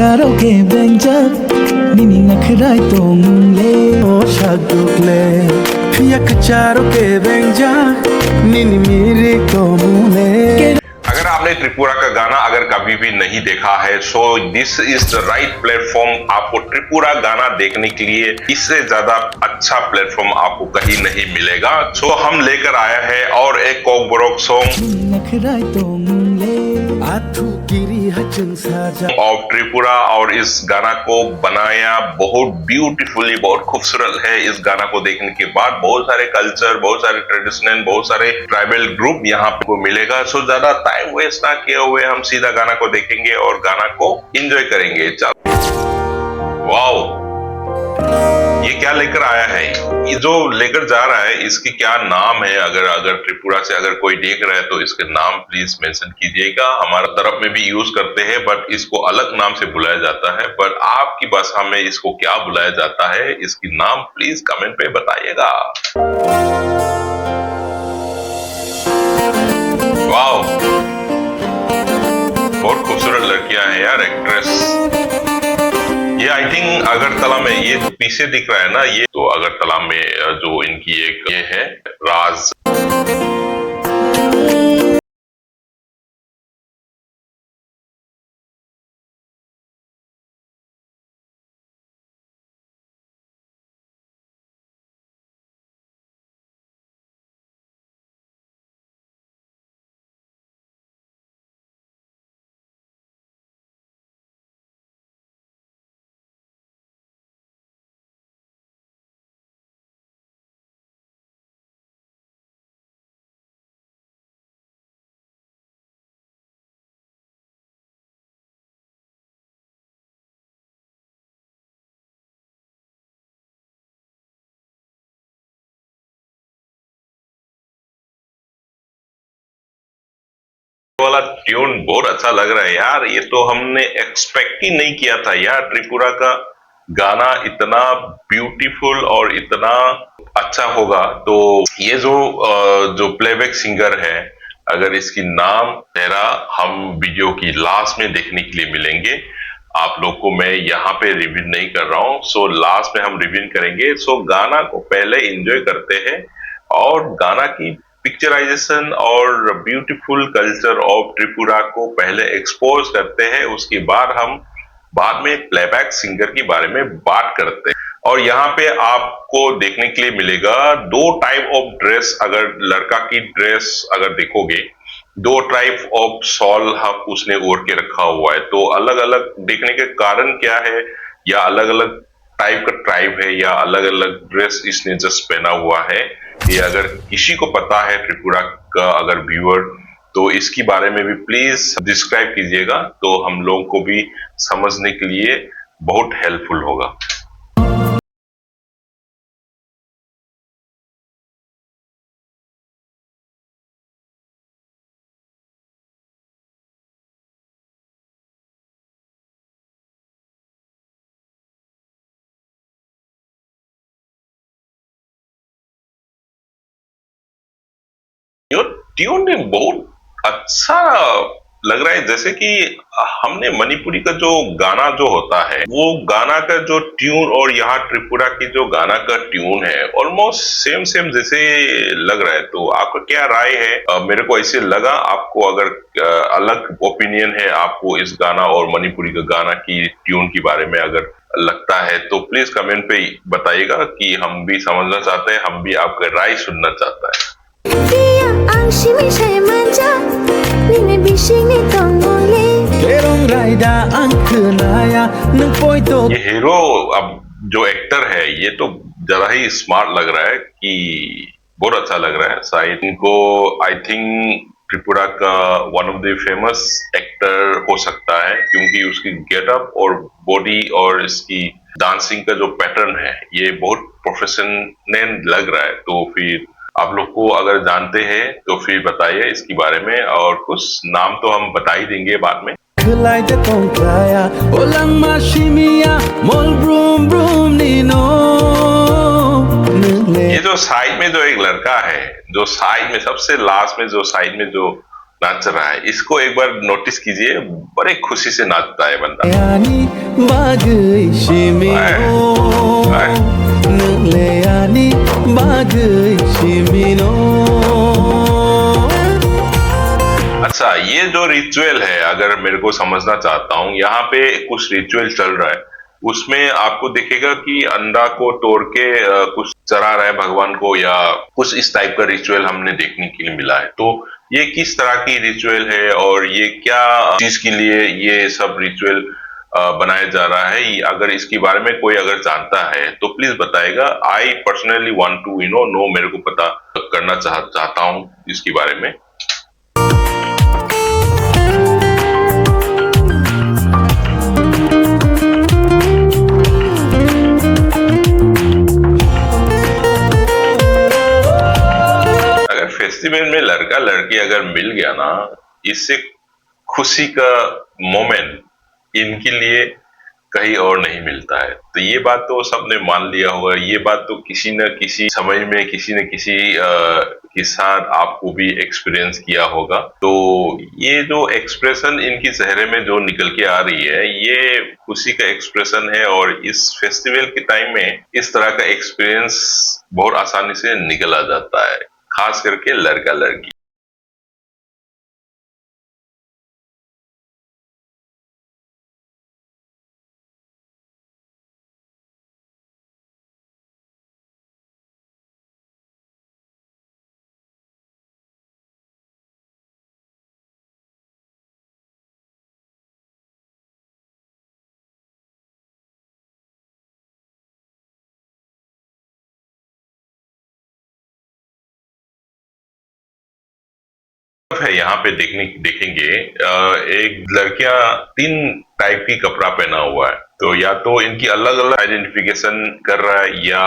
Karaoke benjak nini nakrai tong le o shaguk le yak karaoke benjak nini miri komule. अगर आपने त्रिपुरा का गाना अगर कभी भी नहीं देखा है so this is the right platform आपको त्रिपुरा गाना देखने के लिए। इससे ज्यादा अच्छा प्लेटफॉर्म आपको कहीं नहीं मिलेगा। सो हम लेकर आया है और एक Kokborok song nakrai tong le Athu kiri hachung saja of Tripura, और इस गाना को बनाया बहुत ब्यूटीफुली, बहुत खूबसूरत है। इस गाना को देखने के बाद बहुत सारे कल्चर, बहुत सारे ट्रेडिशनल, बहुत सारे ट्राइबल ग्रुप यहाँ पे मिलेगा। सो ज्यादा टाइम वेस्ट ना किए हुए हम सीधा गाना को देखेंगे और गाना को एंजॉय करेंगे। चलो, वाओ, ये क्या लेकर आया है, ये जो लेकर जा रहा है इसकी क्या नाम है? अगर त्रिपुरा से अगर कोई देख रहा है तो इसके नाम प्लीज मेंशन कीजिएगा। हमारा तरफ में भी यूज करते हैं बट इसको अलग नाम से बुलाया जाता है, पर आपकी भाषा में इसको क्या बुलाया जाता है, इसकी नाम प्लीज कमेंट पे बताइएगा। वाओ, बहुत खूबसूरत लड़कियां हैं यार, एक्ट्रेस। ये आई थिंक अगरतला में, ये पीछे दिख रहा है ना, ये तो अगरतला में जो इनकी एक ये है राज। वाला ट्यून बहुत अच्छा लग रहा है यार। ये तो हमने एक्सपेक्ट ही नहीं किया था यार, त्रिपुरा का गाना इतना ब्यूटीफुल और इतना अच्छा होगा। तो ये जो प्लेबैक सिंगर है, अगर इसकी नाम तेरा हम वीडियो की लास्ट में देखने के लिए मिलेंगे। आप लोग को मैं यहाँ पे रिव्यू नहीं कर रहा हूँ, सो लास्ट में हम रिव्यू करेंगे। सो गाना को पहले एंजॉय करते हैं और गाना की पिक्चराइजेशन और ब्यूटीफुल कल्चर ऑफ त्रिपुरा को पहले एक्सपोज करते हैं। उसके बाद हम बाद में प्लेबैक सिंगर के बारे में बात करते हैं। और यहाँ पे आपको देखने के लिए मिलेगा दो टाइप ऑफ ड्रेस। अगर लड़का की ड्रेस अगर देखोगे, दो टाइप ऑफ शॉल उसने ओढ़ के रखा हुआ है। तो अलग अलग देखने के कारण क्या है, या अलग अलग टाइप का ट्राइब है, या अलग अलग ड्रेस इसने जस्ट पहना हुआ है। ये अगर किसी को पता है त्रिपुरा का अगर व्यूअर, तो इसके बारे में भी प्लीज डिस्क्राइब कीजिएगा, तो हम लोगों को भी समझने के लिए बहुत हेल्पफुल होगा। ये ट्यून भी बहुत अच्छा लग रहा है, जैसे कि हमने मणिपुरी का जो गाना जो होता है, वो गाना का जो ट्यून और यहाँ त्रिपुरा की जो गाना का ट्यून है ऑलमोस्ट सेम सेम जैसे लग रहा है। तो आपका क्या राय है? मेरे को ऐसे लगा। आपको अगर अलग ओपिनियन है आपको इस गाना और मणिपुरी का गाना की ट्यून के बारे में अगर लगता है, तो प्लीज कमेंट पे बताइएगा कि हम भी समझना चाहते हैं, हम भी आपका राय सुनना चाहता है। Kerong raida angkenaya nung poito. ये हीरो अब जो एक्टर है ये तो जरा ही स्मार्ट लग रहा है, कि बहुत अच्छा लग रहा है। शायद इनको आई थिंक त्रिपुरा का one of the famous actor हो सकता है, क्योंकि उसकी गेटअप और बॉडी और इसकी डांसिंग का जो पैटर्न है ये बहुत प्रोफेशनल लग रहा है। तो फिर आप लोग को अगर जानते हैं तो फिर बताइए इसके बारे में, और कुछ नाम तो हम बता ही देंगे बाद में। Kelai de tongkaya olang mashimia mol brum brum nino. ये जो साइड में जो एक लड़का है, जो साइड में सबसे लास्ट में जो साइड में जो नाच रहा है, इसको एक बार नोटिस कीजिए, बड़े खुशी से नाचता है बंदा। Yani bagai shimino Nuleyani bagai shimino अच्छा, ये जो रिचुअल है, अगर मेरे को समझना चाहता हूँ, यहाँ पे कुछ रिचुअल चल रहा है, उसमें आपको दिखेगा कि अंडा को तोड़ के कुछ चढ़ा रहा है भगवान को, या कुछ इस टाइप का रिचुअल हमने देखने के लिए मिला है। तो ये किस तरह की रिचुअल है और ये क्या चीज के लिए ये सब रिचुअल बनाया जा रहा है, अगर इसके बारे में कोई अगर जानता है तो प्लीज बताएगा। I personally want to know, मेरे को पता करना चाहता हूँ इसके बारे में। अगर फेस्टिवल में लड़का लड़की अगर मिल गया ना, इससे खुशी का मोमेंट इनके लिए कहीं और नहीं मिलता है। तो ये बात तो सबने मान लिया होगा, ये बात तो किसी न किसी समय में किसी न किसी के साथ आपको भी एक्सपीरियंस किया होगा। तो ये जो एक्सप्रेशन इनके चेहरे में जो निकल के आ रही है, ये खुशी का एक्सप्रेशन है, और इस फेस्टिवल के टाइम में इस तरह का एक्सपीरियंस बहुत आसानी से निकल आ जाता है, खास करके लड़का लड़की। है यहाँ पे देखेंगे, एक लड़कियां तीन टाइप की कपड़ा पहना हुआ है, तो या तो इनकी अलग अलग आइडेंटिफिकेशन कर रहा है, या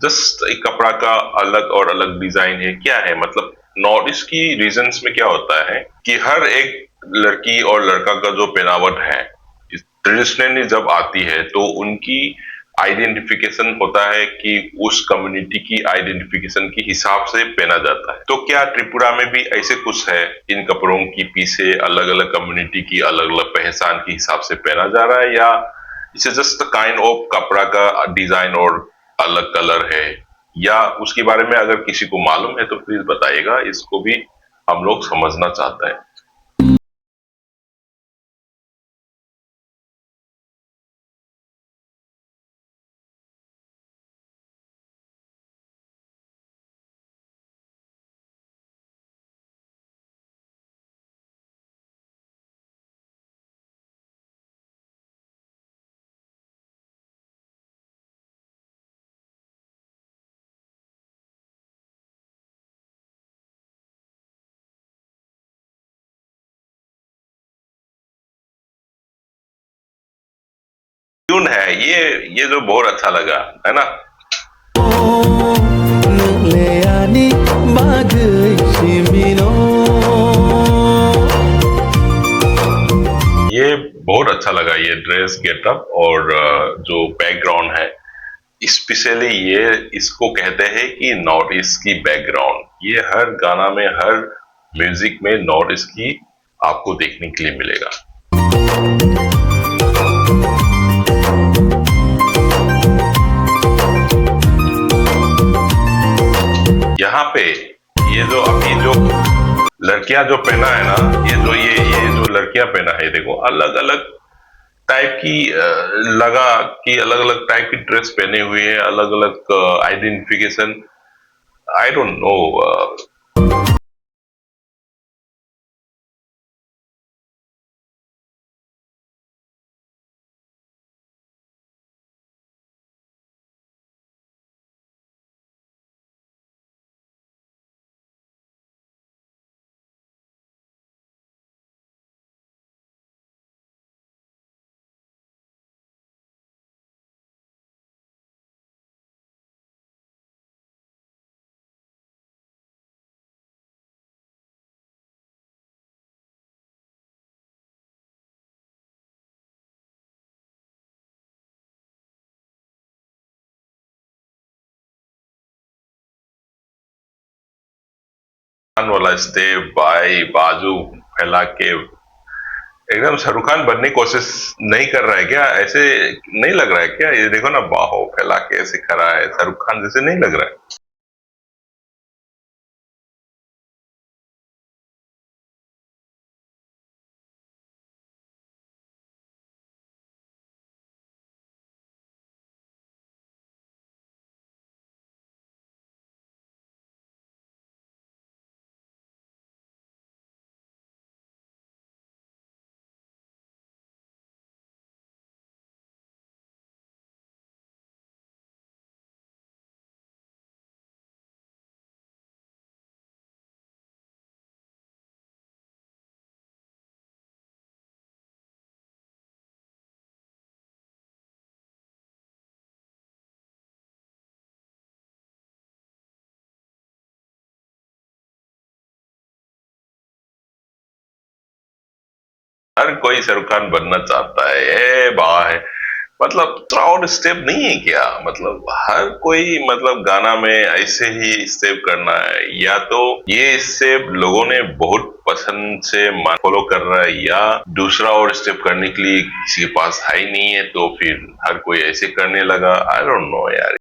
जस्ट एक कपड़ा का अलग और अलग डिजाइन है, क्या है मतलब। नॉर्थ ईस्ट की रीजन्स में क्या होता है कि हर एक लड़की और लड़का का जो पहनावट है ट्रेडिशनली जब आती है, तो उनकी आइडेंटिफिकेशन होता है कि उस कम्युनिटी की आइडेंटिफिकेशन के हिसाब से पहना जाता है। तो क्या त्रिपुरा में भी ऐसे कुछ है, इन कपड़ों की पीछे अलग अलग कम्युनिटी की अलग अलग पहचान के हिसाब से पहना जा रहा है, या इसे जस्ट काइंड ऑफ कपड़ा का डिजाइन और अलग कलर है, या उसके बारे में अगर किसी को मालूम है तो प्लीज बताइएगा, इसको भी हम लोग समझना चाहते हैं। ट्यून है ये जो बहुत अच्छा लगा, है ना। Nuleyani bagai shimino ये बहुत अच्छा लगा, ये ड्रेस गेटअप और जो बैकग्राउंड है, स्पेशली ये इसको कहते हैं कि नॉर्थ ईस्ट की बैकग्राउंड। ये हर गाना में, हर म्यूजिक में नॉर्थ ईस्ट की आपको देखने के लिए मिलेगा। यहाँ पे ये जो अभी जो लड़कियां जो पहना है ना, ये जो लड़कियां पहना है, देखो अलग अलग टाइप की लगा कि अलग अलग टाइप की ड्रेस पहने हुए है, अलग अलग आइडेंटिफिकेशन, आई डोंट नो। वाला स्टेप भाई बाजू फैला के एकदम शाहरुख खान बनने की कोशिश नहीं कर रहा है क्या? ऐसे नहीं लग रहा है क्या? ये देखो ना, बाहों फैला के ऐसे खड़ा है, शाहरुख खान जैसे नहीं लग रहा है? हर कोई शाहरुख खान बनना चाहता है, ये बात है। मतलब थोड़ा और स्टेप नहीं है क्या? मतलब हर कोई मतलब गाना में ऐसे ही स्टेप करना है, या तो ये स्टेप लोगों ने बहुत पसंद से फॉलो कर रहा है, या दूसरा और स्टेप करने के लिए किसी के पास है ही नहीं है, तो फिर हर कोई ऐसे करने लगा। आई डोंट नो यार।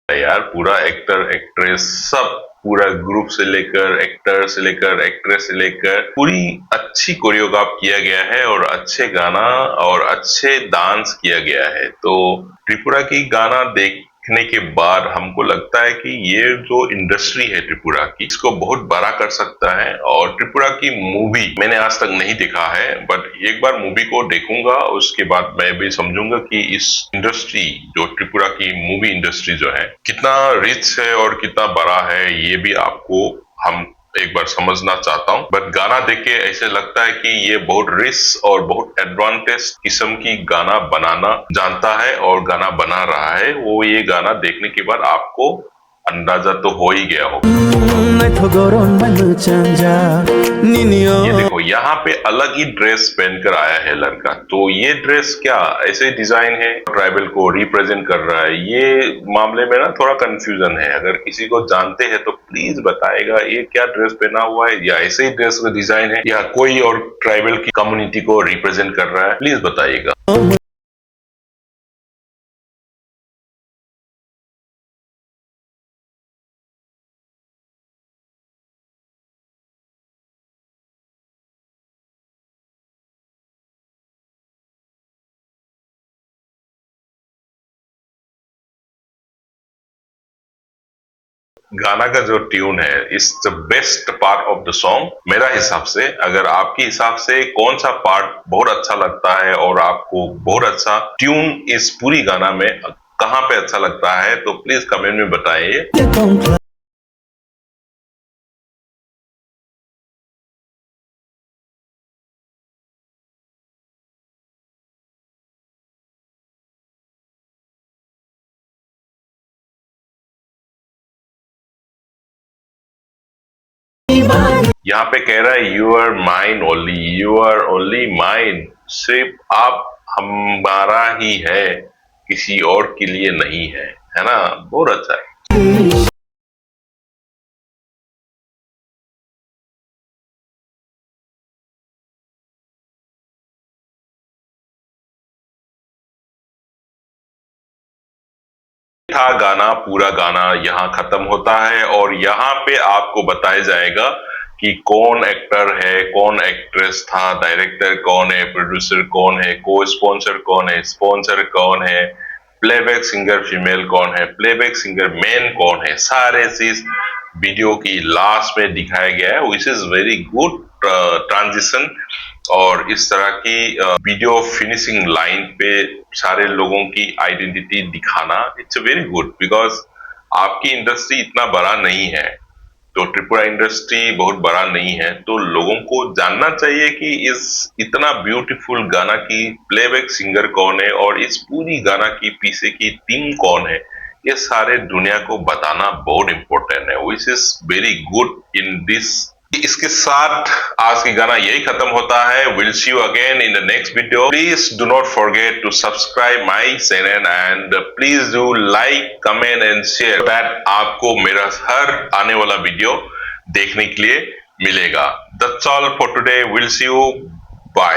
यार पूरा एक्टर एक्ट्रेस सब, पूरा ग्रुप से लेकर एक्टर से लेकर एक्ट्रेस से लेकर पूरी अच्छी कोरियोग्राफ किया गया है, और अच्छे गाना और अच्छे डांस किया गया है। तो त्रिपुरा की गाना देखने के बाद हमको लगता है कि ये जो इंडस्ट्री है त्रिपुरा की, इसको बहुत बड़ा कर सकता है। और त्रिपुरा की मूवी मैंने आज तक नहीं देखा है, बट एक बार मूवी को देखूंगा, उसके बाद मैं भी समझूंगा कि इस इंडस्ट्री, जो त्रिपुरा की मूवी इंडस्ट्री जो है, कितना रिच है और कितना बड़ा है, ये भी आपको हम एक बार समझना चाहता हूँ। बट गाना देख के ऐसे लगता है कि ये बहुत रिच और बहुत एडवांटेज किस्म की गाना बनाना जानता है और गाना बना रहा है। वो ये गाना देखने के बाद आपको अंदाजा तो हो ही गया हो। ये देखो, यहाँ पे अलग ही ड्रेस पहनकर आया है लड़का। तो ये ड्रेस क्या ऐसे डिजाइन है, ट्राइबल को रिप्रेजेंट कर रहा है? ये मामले में ना थोड़ा कंफ्यूजन है। अगर किसी को जानते हैं तो प्लीज बताएगा, ये क्या ड्रेस पहना हुआ है, या ऐसे ही ड्रेस का डिजाइन है, या कोई और ट्राइबल की कम्युनिटी को रिप्रेजेंट कर रहा है? प्लीज बताइएगा। गाना का जो ट्यून है is the best part of the song मेरा हिसाब से। अगर आपके हिसाब से कौन सा पार्ट बहुत अच्छा लगता है और आपको बहुत अच्छा ट्यून इस पूरी गाना में कहाँ पे अच्छा लगता है, तो प्लीज कमेंट में बताइए। यहाँ पे कह रहा है you are mine only, you are only mine, सिर्फ आप हमारा ही है, किसी और के लिए नहीं है। है ना? बहुत अच्छा है। था गाना, पूरा गाना यहाँ खत्म होता है, और यहाँ पे आपको बताया जाएगा कि कौन एक्टर है, कौन एक्ट्रेस था, डायरेक्टर कौन है, प्रोड्यूसर कौन है, को स्पॉन्सर कौन है, स्पॉन्सर कौन है, प्लेबैक सिंगर फीमेल कौन है, प्लेबैक सिंगर मेन कौन है। सारे चीज वीडियो की लास्ट में दिखाया गया है, which is very good transition. और इस तरह की वीडियो फिनिशिंग लाइन पे सारे लोगों की आइडेंटिटी दिखाना, इट्स वेरी गुड, बिकॉज आपकी इंडस्ट्री इतना बड़ा नहीं है, तो त्रिपुरा इंडस्ट्री बहुत बड़ा नहीं है, तो लोगों को जानना चाहिए कि इस इतना ब्यूटीफुल गाना की प्लेबैक सिंगर कौन है और इस पूरी गाना की पीछे की टीम कौन है। ये सारे दुनिया को बताना बहुत इंपॉर्टेंट है, which is very good in this. इसके साथ आज की गाना यही खत्म होता है। Will see you again in the next video. Please do not forget to subscribe my channel and please do like, comment and share that आपको मेरा हर आने वाला वीडियो देखने के लिए मिलेगा। That's all for today. Will see you, bye.